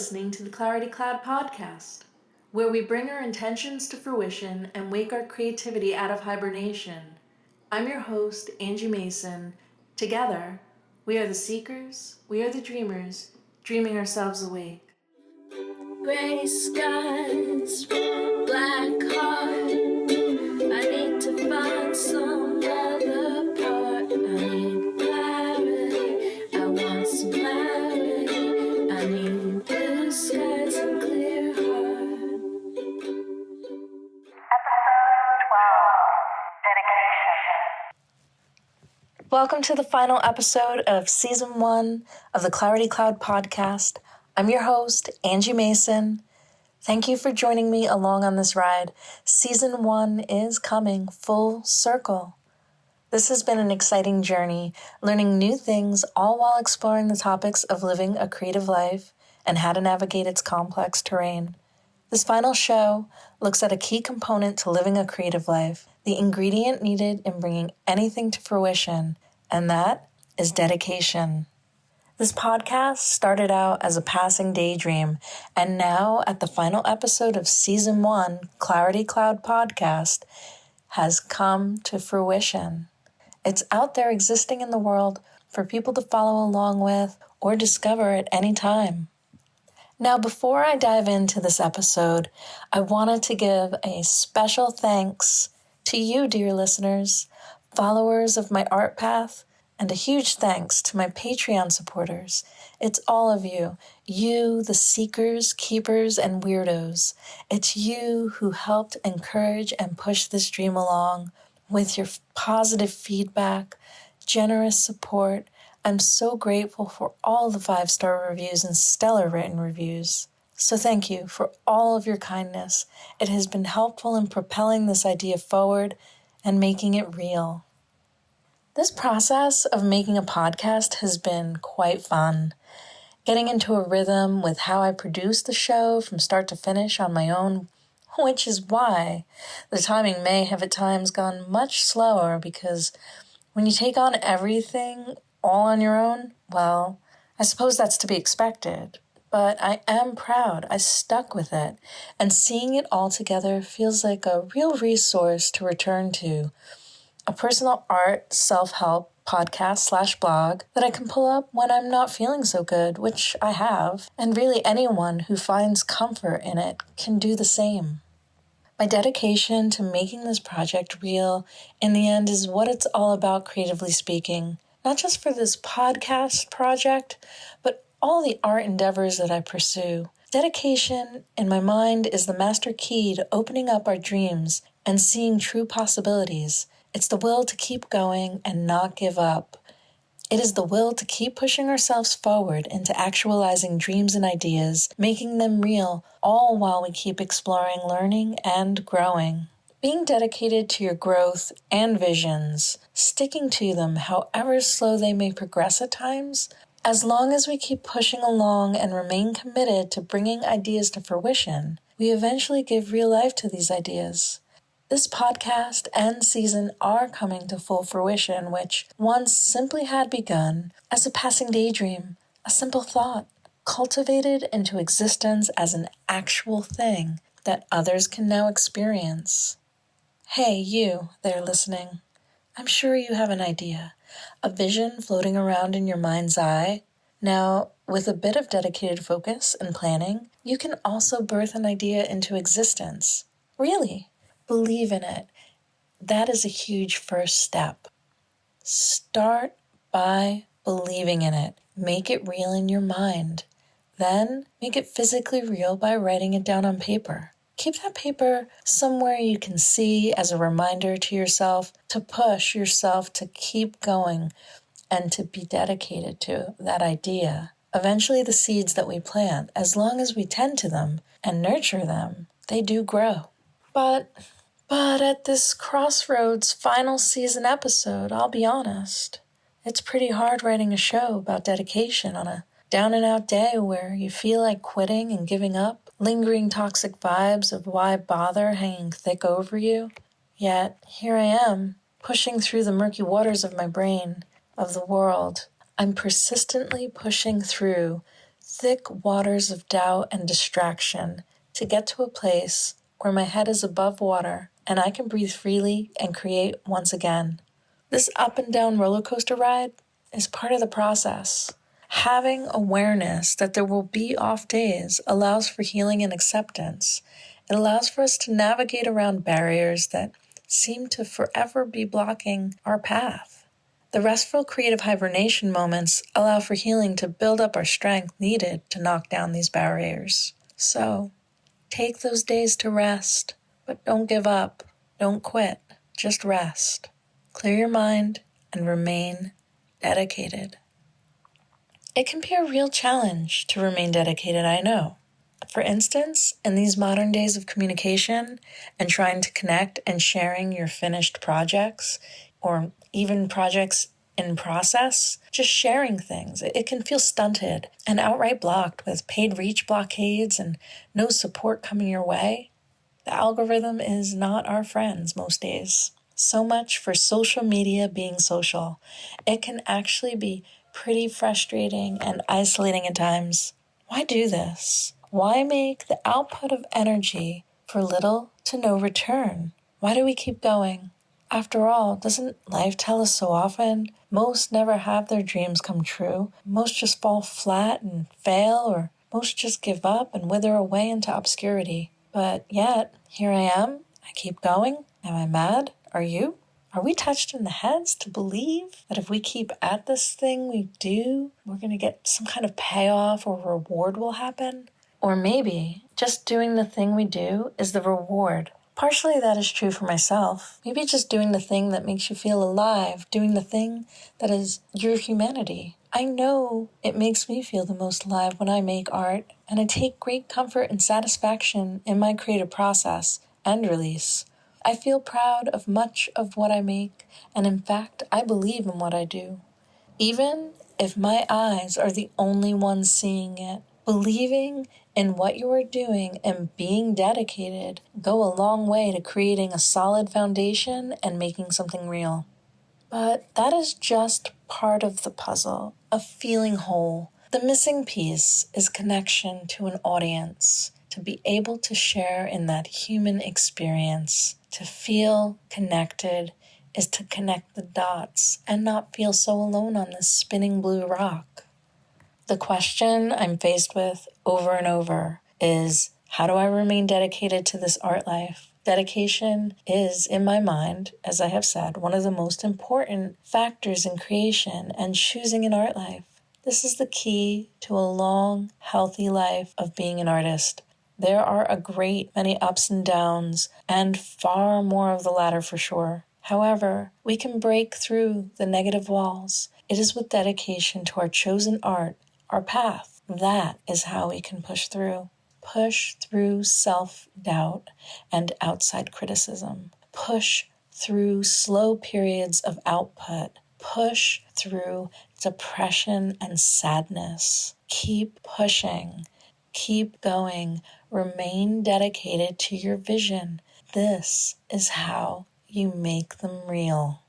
listening to the Clarity Cloud podcast, where we bring our intentions to fruition and wake our creativity out of hibernation. I'm your host, Angie Mason. Together, we are the seekers, we are the dreamers, dreaming ourselves awake. Gray skies, black heart. I need to find some other part. I need clarity. I want some clarity. I need blue skies and clear heart. Episode 12, Dedication. Welcome to the final episode of Season 1 of the Clarity Cloud podcast. I'm your host, Angie Mason. Thank you for joining me along on this ride. Season 1 is coming full circle. This has been an exciting journey, learning new things, all while exploring the topics of living a creative life and how to navigate its complex terrain. This final show looks at a key component to living a creative life, the ingredient needed in bringing anything to fruition, and that is dedication. This podcast started out as a passing daydream, and now at the final episode of Season 1, Clarity Cloud Podcast, has come to fruition. It's out there existing in the world for people to follow along with or discover at any time. Now, before I dive into this episode, I wanted to give a special thanks to you, dear listeners, followers of my art path, and a huge thanks to my Patreon supporters. It's all of you. You, the seekers, keepers, and weirdos. It's you who helped encourage and push this dream along with your positive feedback, generous support. I'm so grateful for all the 5-star reviews and stellar written reviews. So thank you for all of your kindness. It has been helpful in propelling this idea forward and making it real. This process of making a podcast has been quite fun. Getting into a rhythm with how I produce the show from start to finish on my own, which is why the timing may have at times gone much slower, because when you take on everything all on your own, well, I suppose that's to be expected. But I am proud I stuck with it, and seeing it all together feels like a real resource to return to. A personal art self-help podcast/blog that I can pull up when I'm not feeling so good, which I have, and really anyone who finds comfort in it can do the same. My dedication to making this project real in the end is what it's all about, creatively speaking, not just for this podcast project, but all the art endeavors that I pursue. Dedication, in my mind, is the master key to opening up our dreams and seeing true possibilities. It's the will to keep going and not give up. It is the will to keep pushing ourselves forward into actualizing dreams and ideas, making them real, all while we keep exploring, learning, and growing. Being dedicated to your growth and visions, sticking to them however slow they may progress at times, as long as we keep pushing along and remain committed to bringing ideas to fruition, we eventually give real life to these ideas. This podcast and season are coming to full fruition, which once simply had begun as a passing daydream, a simple thought, cultivated into existence as an actual thing that others can now experience. Hey, you there listening. I'm sure you have an idea, a vision floating around in your mind's eye. Now, with a bit of dedicated focus and planning, you can also birth an idea into existence. Really. Believe in it. That is a huge first step. Start by believing in it. Make it real in your mind. Then make it physically real by writing it down on paper. Keep that paper somewhere you can see as a reminder to yourself to push yourself to keep going and to be dedicated to that idea. Eventually, the seeds that we plant, as long as we tend to them and nurture them, they do grow. But at this crossroads final season episode, I'll be honest, it's pretty hard writing a show about dedication on a down-and-out day where you feel like quitting and giving up, lingering toxic vibes of why bother hanging thick over you. Yet, here I am, pushing through the murky waters of my brain, of the world. I'm persistently pushing through thick waters of doubt and distraction to get to a place where my head is above water and I can breathe freely and create once again. This up and down roller coaster ride is part of the process. Having awareness that there will be off days allows for healing and acceptance. It allows for us to navigate around barriers that seem to forever be blocking our path. The restful creative hibernation moments allow for healing to build up our strength needed to knock down these barriers. So, take those days to rest, but don't give up, don't quit, just rest. Clear your mind and remain dedicated. It can be a real challenge to remain dedicated, I know. For instance, in these modern days of communication and trying to connect and sharing your finished projects or even projects in process, just sharing things, it can feel stunted and outright blocked with paid reach blockades and no support coming your way. The algorithm is not our friends most days. So much for social media being social. It can actually be pretty frustrating and isolating at times. Why do this? Why make the output of energy for little to no return? Why do we keep going? After all, doesn't life tell us so often? Most never have their dreams come true. Most just fall flat and fail, or most just give up and wither away into obscurity. But yet, here I am. I keep going. Am I mad? Are you? Are we touched in the heads to believe that if we keep at this thing we do, we're going to get some kind of payoff or reward will happen? Or maybe just doing the thing we do is the reward. Partially that is true for myself. Maybe just doing the thing that makes you feel alive, doing the thing that is your humanity. I know it makes me feel the most alive when I make art, and I take great comfort and satisfaction in my creative process and release. I feel proud of much of what I make, and in fact, I believe in what I do. Even if my eyes are the only ones seeing it, believing in what you are doing and being dedicated go a long way to creating a solid foundation and making something real. But that is just part of the puzzle of feeling whole. The missing piece is connection to an audience, to be able to share in that human experience. To feel connected is to connect the dots and not feel so alone on this spinning blue rock. The question I'm faced with over and over is, how do I remain dedicated to this art life? Dedication is, in my mind, as I have said, one of the most important factors in creation and choosing an art life. This is the key to a long, healthy life of being an artist. There are a great many ups and downs, and far more of the latter for sure. However, we can break through the negative walls. It is with dedication to our chosen art, our path. That is how we can push through. Push through self-doubt and outside criticism. Push through slow periods of output. Push through depression and sadness. Keep pushing. Keep going. Remain dedicated to your vision. This is how you make them real.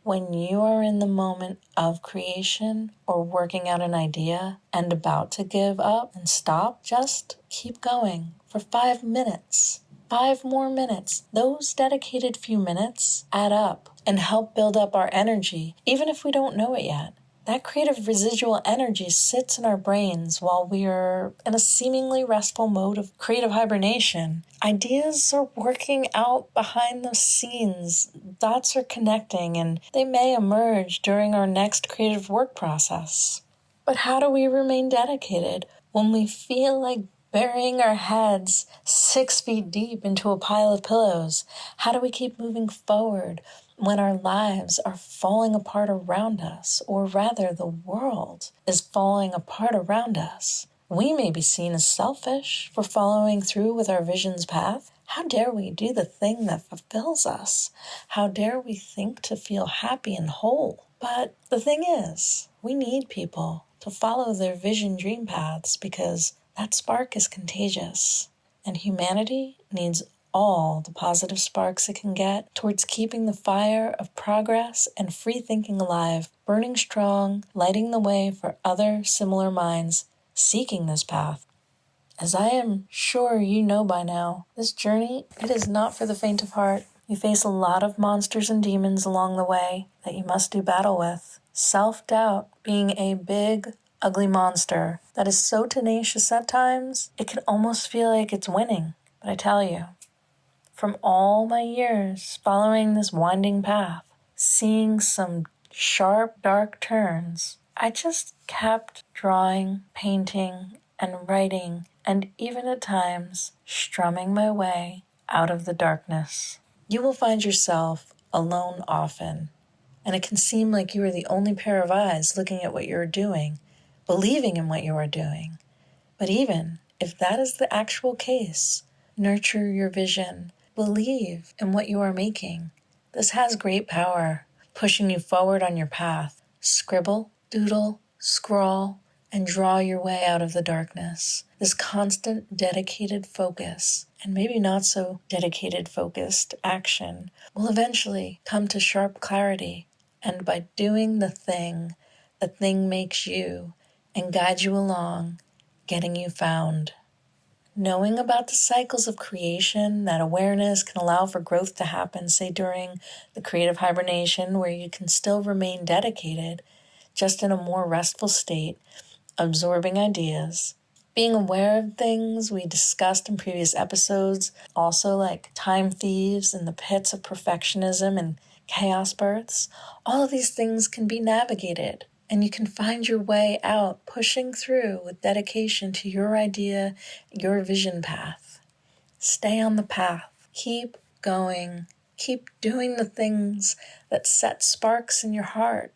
When you are in the moment of creation or working out an idea and about to give up and stop, just keep going for 5 minutes. 5 more minutes. Those dedicated few minutes add up and help build up our energy, even if we don't know it yet. That creative residual energy sits in our brains while we are in a seemingly restful mode of creative hibernation. Ideas are working out behind the scenes. Dots are connecting, and they may emerge during our next creative work process. But how do we remain dedicated when we feel like burying our heads 6 feet deep into a pile of pillows? How do we keep moving forward when our lives are falling apart around us, or rather the world is falling apart around us? We may be seen as selfish for following through with our vision's path. How dare we do the thing that fulfills us? How dare we think to feel happy and whole? But the thing is, we need people to follow their vision dream paths because that spark is contagious, and humanity needs all the positive sparks it can get towards keeping the fire of progress and free thinking alive, burning strong, lighting the way for other similar minds, seeking this path. As I am sure you know by now, this journey, it is not for the faint of heart. You face a lot of monsters and demons along the way that you must do battle with. Self-doubt being a big, ugly monster that is so tenacious at times, it can almost feel like it's winning. But I tell you, from all my years following this winding path, seeing some sharp, dark turns, I just kept drawing, painting, and writing, and even at times strumming my way out of the darkness. You will find yourself alone often, and it can seem like you are the only pair of eyes looking at what you are doing, believing in what you are doing. But even if that is the actual case, nurture your vision, believe in what you are making. This has great power, pushing you forward on your path. Scribble, doodle, scrawl, and draw your way out of the darkness. This constant, dedicated focus, and maybe not so dedicated, focused action, will eventually come to sharp clarity. And by doing the thing makes you and guides you along, getting you found. Knowing about the cycles of creation, that awareness can allow for growth to happen, say during the creative hibernation, where you can still remain dedicated, just in a more restful state, absorbing ideas. Being aware of things we discussed in previous episodes, also like time thieves and the pits of perfectionism and chaos births, all of these things can be navigated. And you can find your way out, pushing through with dedication to your idea, your vision path. Stay on the path. Keep going. Keep doing the things that set sparks in your heart.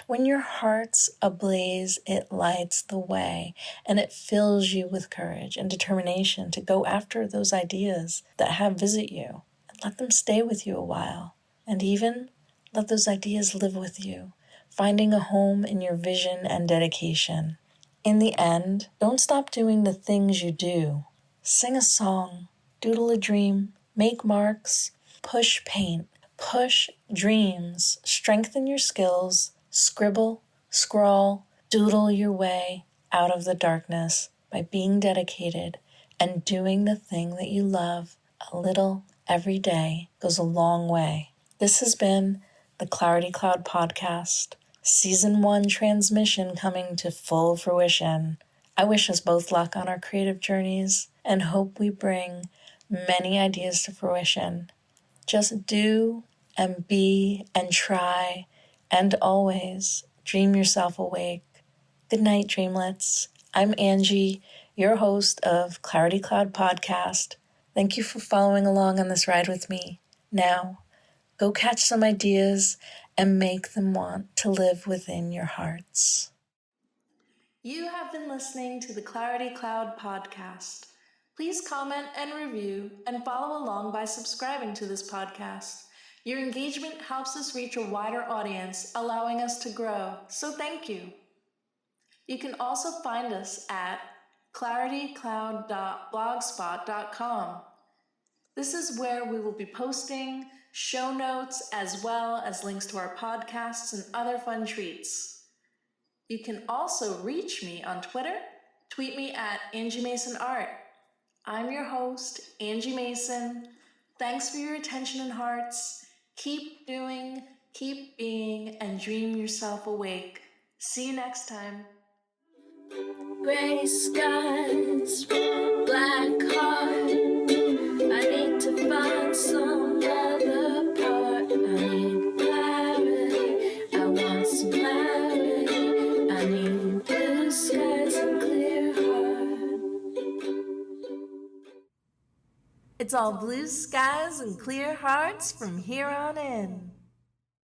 When your heart's ablaze, it lights the way, and it fills you with courage and determination to go after those ideas that have visit you, and let them stay with you a while, and even let those ideas live with you, finding a home in your vision and dedication. In the end, don't stop doing the things you do. Sing a song, doodle a dream, make marks, push paint, push dreams, strengthen your skills, scribble, scrawl, doodle your way out of the darkness by being dedicated and doing the thing that you love a little every day goes a long way. This has been the Clarity Cloud Podcast, Season 1 transmission coming to full fruition. I wish us both luck on our creative journeys and hope we bring many ideas to fruition. Just do and be and try and always dream yourself awake. Good night, dreamlets. I'm Angie, your host of Clarity Cloud Podcast. Thank you for following along on this ride with me. Now, go catch some ideas and make them want to live within your hearts. You have been listening to the Clarity Cloud Podcast. Please comment and review and follow along by subscribing to this podcast. Your engagement helps us reach a wider audience, allowing us to grow, so thank you. You can also find us at claritycloud.blogspot.com. This is where we will be posting show notes as well as links to our podcasts and other fun treats. You can also reach me on Twitter. Tweet me at Angie Mason Art. I'm your host, Angie Mason. Thanks for your attention and hearts. Keep doing, keep being, and dream yourself awake. See you next time. Gray skies, black heart. I need to find some other part. I need clarity. I want some clarity. I need blue skies and clear heart. It's all blue skies and clear hearts from here on in.